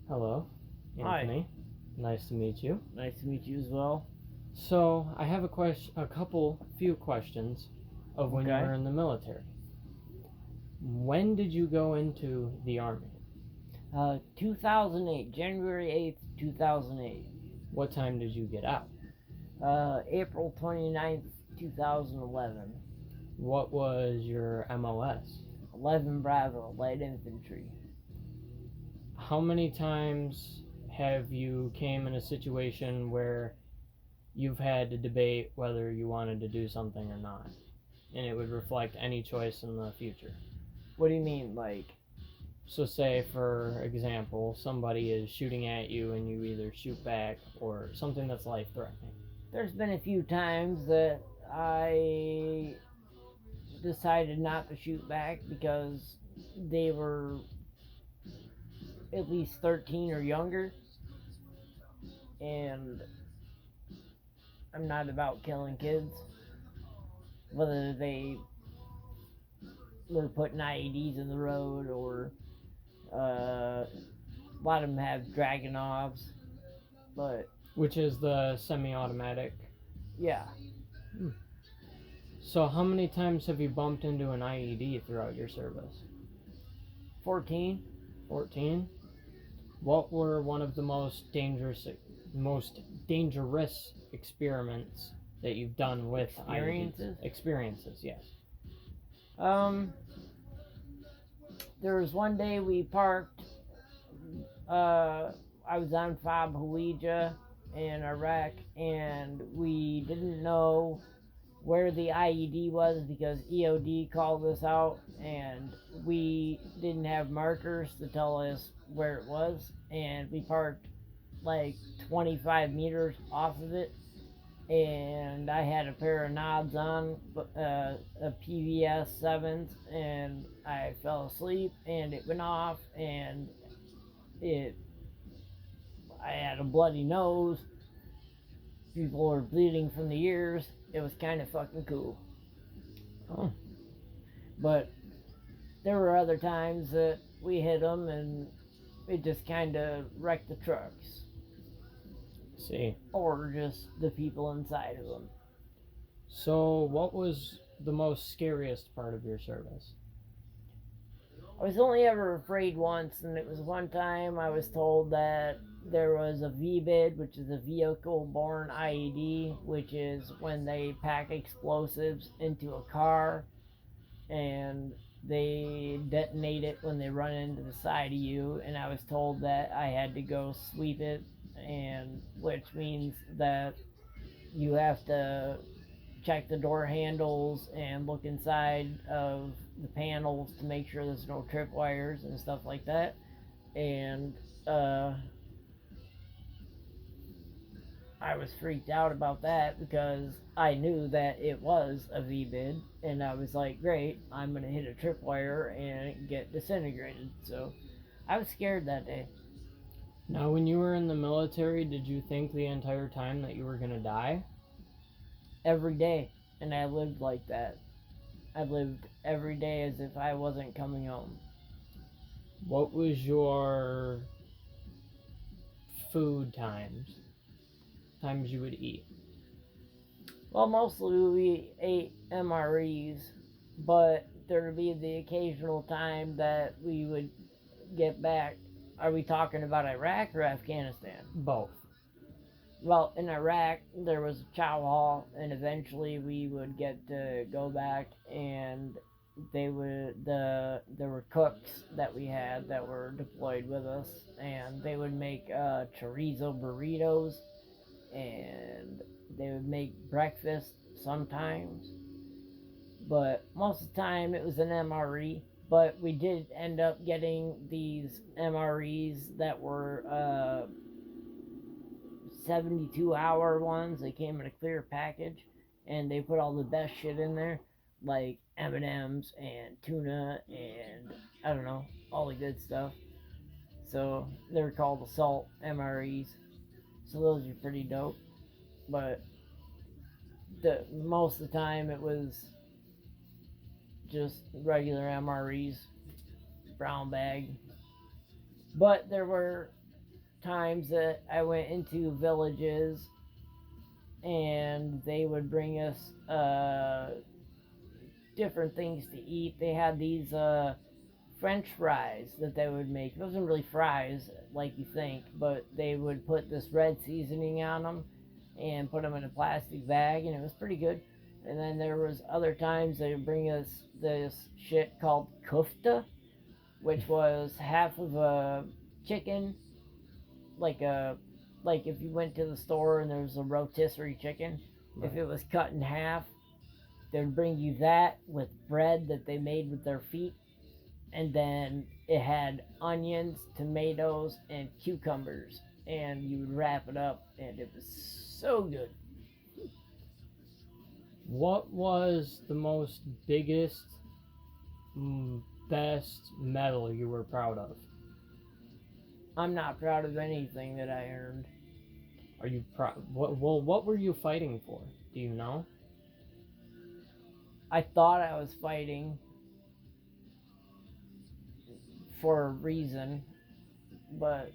Hello, Hi, Anthony. Nice to meet you. nice to meet you as well. So, I have few questions of when you Okay. were in the military. When did you go into the army? 2008, January 8th, 2008. What time did you get out? April 29th, 2011. What was your MOS? 11 Bravo, Light Infantry. How many times have you came in a situation where you've had to debate whether you wanted to do something or not, and it would reflect any choice in the future? What do you mean, like? So, say for example, somebody is shooting at you and you either shoot back or something that's life threatening. There's been a few times that I decided not to shoot back because they were at least 13 or younger, and I'm not about killing kids. Whether they were putting IEDs in the road or a lot of them have Dragunovs, but Which is the semi-automatic. yeah, So, how many times have you bumped into an IED throughout your service? 14 14. What were one of the most dangerous experiments that you've done with experiences. IEDs? Experiences, yes. Um, there was one day we parked. I was on Fob Hawija in Iraq, and we didn't know where the IED was because EOD called us out, and we didn't have markers to tell us where it was, and we parked like 25 meters off of it, and I had a pair of nods on, a PVS 7s, and I fell asleep, and it went off, and it I had a bloody nose. People were bleeding from the ears. It was kind of fucking cool. Oh. But there were other times that we hit them and it just kind of wrecked the trucks. See. Or just the people inside of them. So, what was the most scariest part of your service? I was only ever afraid once, and it was one time I was told that there was a VBID, which is a vehicle borne IED, which is when they pack explosives into a car and they detonate it when they run into the side of you. And I was told that I had to go sweep it, and which means that you have to check the door handles and look inside of the panels to make sure there's no tripwires and stuff like that. And I was freaked out about that because I knew that it was a VBID, and I was like, great, I'm gonna hit a tripwire and get disintegrated. So I was scared that day. Now, when you were in the military, did you think the entire time that you were going to die? Every day, and I lived like that. I lived every day as if I wasn't coming home. What was your food times you would eat? Well, mostly we ate MREs, but there would be the occasional time that we would get back. Are we talking about Iraq or Afghanistan? Both. Well, in Iraq, there was a chow hall, and eventually we would get to go back, and there were cooks that we had that were deployed with us, and they would make chorizo burritos, and they would make breakfast sometimes, but most of the time it was an MRE. But we did end up getting these MREs that were 72-hour ones. They came in a clear package, and they put all the best shit in there, like M&Ms and tuna and I don't know, all the good stuff. So they're called assault MREs. So those are pretty dope. But most of the time it was just regular MREs, brown bag. But there were times that I went into villages and they would bring us different things to eat. They had these French fries that they would make. It wasn't really fries like you think, but they would put this red seasoning on them and put them in a plastic bag, and it was pretty good. And then there was other times they would bring us this shit called kufta, which was half of a chicken, like a like if you went to the store and there was a rotisserie chicken, Right. if it was cut in half, they'd bring you that with bread that they made with their feet, and then it had onions, tomatoes, and cucumbers, and you would wrap it up, and it was so good. What was the most biggest, best medal you were proud of? I'm not proud of anything that I earned. Are you proud? What were you fighting for? Do you know? I thought I was fighting for a reason, but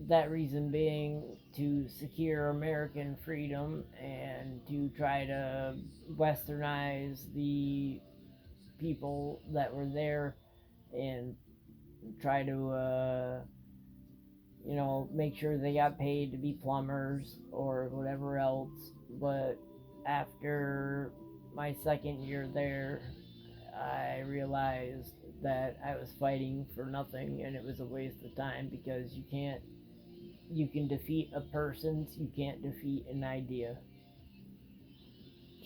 that reason being to secure American freedom and to try to westernize the people that were there and try to make sure they got paid to be plumbers or whatever else. But after my second year there, I realized that I was fighting for nothing and it was a waste of time, because you can defeat a person, you can't defeat an idea.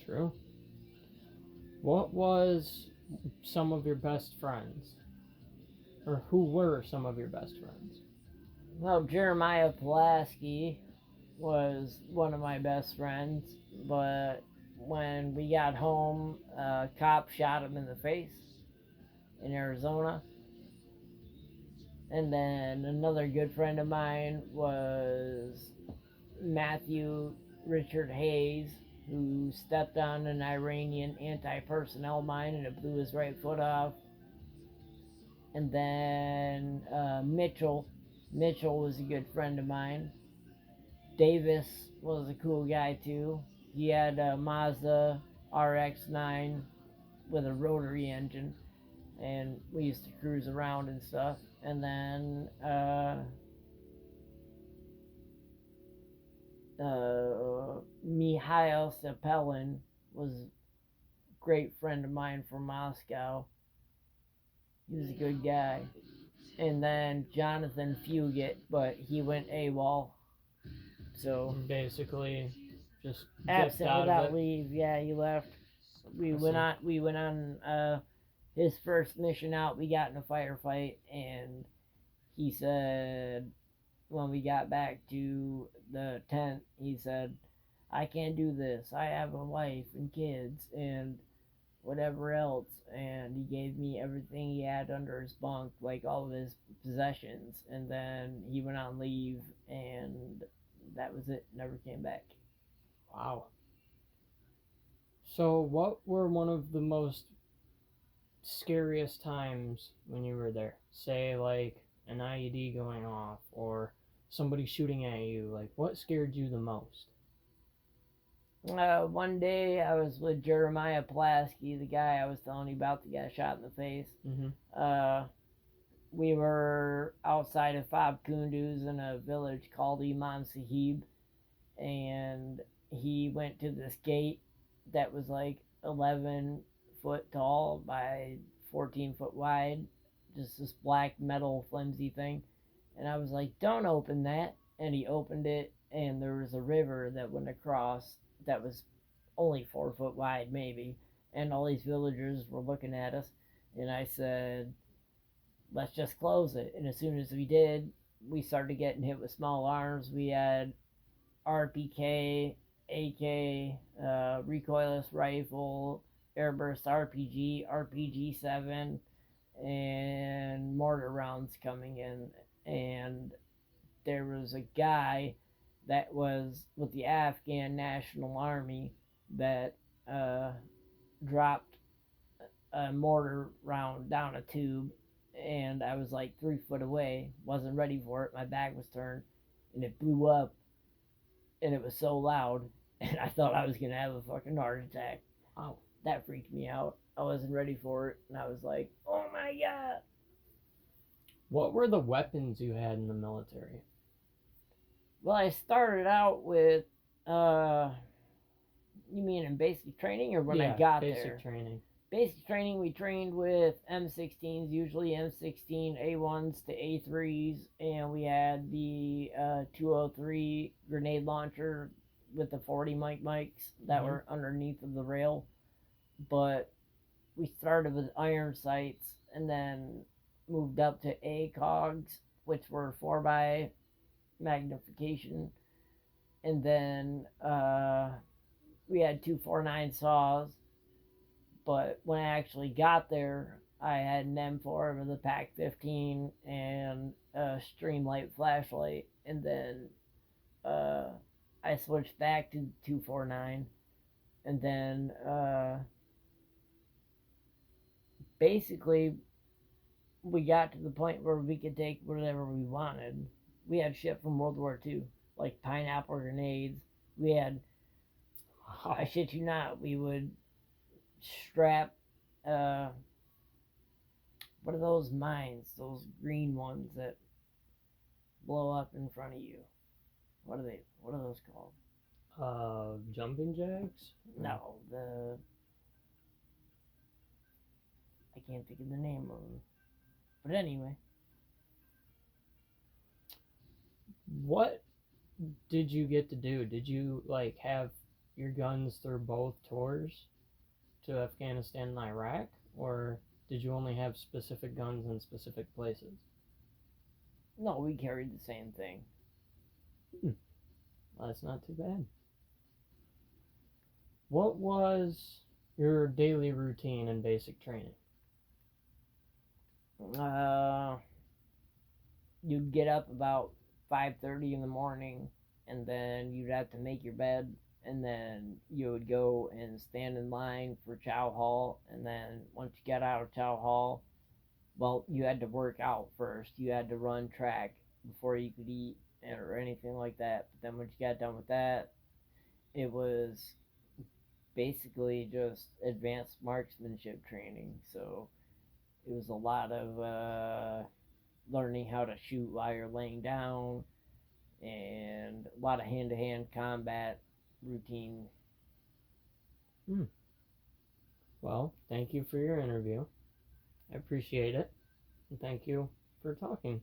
True. What was some of your best friends? Or who were some of your best friends? Well, Jeremiah Pulaski was one of my best friends, but when we got home, a cop shot him in the face in Arizona. And then another good friend of mine was Matthew Richard Hayes, who stepped on an Iranian anti-personnel mine and it blew his right foot off. And then Mitchell was a good friend of mine. Davis was a cool guy too. He had a Mazda RX-9 with a rotary engine, and we used to cruise around and stuff. And then Mikhail Sepelin was a great friend of mine from Moscow. He was a good guy. And then Jonathan Fugit, but he went AWOL. So Basically, just absent out without of it. leave. Yeah, he left. We I went see. on. We went on his first mission out. We got in a firefight, and he said when we got back to the tent, he said, "I can't do this. I have a wife and kids and whatever else." And he gave me everything he had under his bunk, like all of his possessions. And then he went on leave, and that was it. Never came back. Wow. So, what were one of the most scariest times when you were there? Say, like an IED going off or somebody shooting at you. Like, what scared you the most? One day I was with Jeremiah Pulaski, the guy I was telling you about, the guy shot in the face. Mm-hmm. We were outside of Fab Kunduz in a village called Imam Sahib, and he went to this gate that was like 11 foot tall by 14 foot wide, just this black metal flimsy thing. And I was like, don't open that. And he opened it, and there was a river that went across that was only 4 foot wide, maybe. And all these villagers were looking at us. And I said, let's just close it. And as soon as we did, we started getting hit with small arms. We had RPK, AK, recoilless rifle, airburst RPG, RPG 7, and mortar rounds coming in. And there was a guy that was with the Afghan National Army that dropped a mortar round down a tube, and I was like 3 foot away, wasn't ready for it. My back was turned, and it blew up, and it was so loud, and I thought I was gonna have a fucking heart attack. Wow. That freaked me out. I wasn't ready for it, and I was like, "Oh my god!" What were the weapons you had in the military? Well, I started out with, you mean in basic training or when I got basic there? training. Basic training, we trained with M16s, usually M16 A1s to A3s, and we had the 203 grenade launcher with the 40 mics that were underneath of the rail. But we started with iron sights and then moved up to ACOGs, which were 4x magnification, and then we had 249 saws. But when I actually got there, I had an M4 with a PAC 15 and a Streamlight flashlight, and then I switched back to 249, and then basically we got to the point where we could take whatever we wanted. We had shit from World War II, like pineapple grenades. We had, I shit you not, we would strap, what are those mines? Those green ones that blow up in front of you. What are they? What are those called? Jumping jacks? No, I can't think of the name of them. But anyway. What did you get to do? Did you like have your guns through both tours to Afghanistan and Iraq, or did you only have specific guns in specific places? No, we carried the same thing. Well, that's not too bad. What was your daily routine in basic training? You'd get up about 5:30 in the morning, and then you'd have to make your bed, and then you would go and stand in line for chow hall, and then once you got out of chow hall, well, you had to work out first. You had to run track before you could eat or anything like that. But then once you got done with that, it was basically just advanced marksmanship training. So it was a lot of learning how to shoot while you're laying down, and a lot of hand-to-hand combat routine. Well, thank you for your interview. I appreciate it. And thank you for talking.